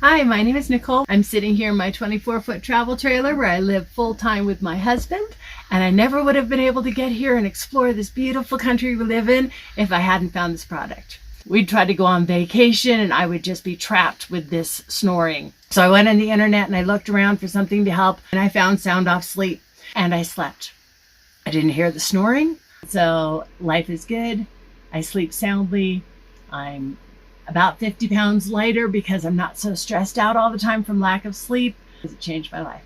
Hi, my name is Nicole. I'm sitting here in my 24-foot travel trailer where I live full-time with my husband, and I never would have been able to get here and explore this beautiful country we live in if I hadn't found this product. We'd try to go on vacation and I would just be trapped with this snoring. So I went on the internet and I looked around for something to help, and I found SoundOff Sleep, and I slept. I didn't hear the snoring, so life is good. I sleep soundly. I'm about 50 pounds lighter because I'm not so stressed out all the time from lack of sleep. It changed my life.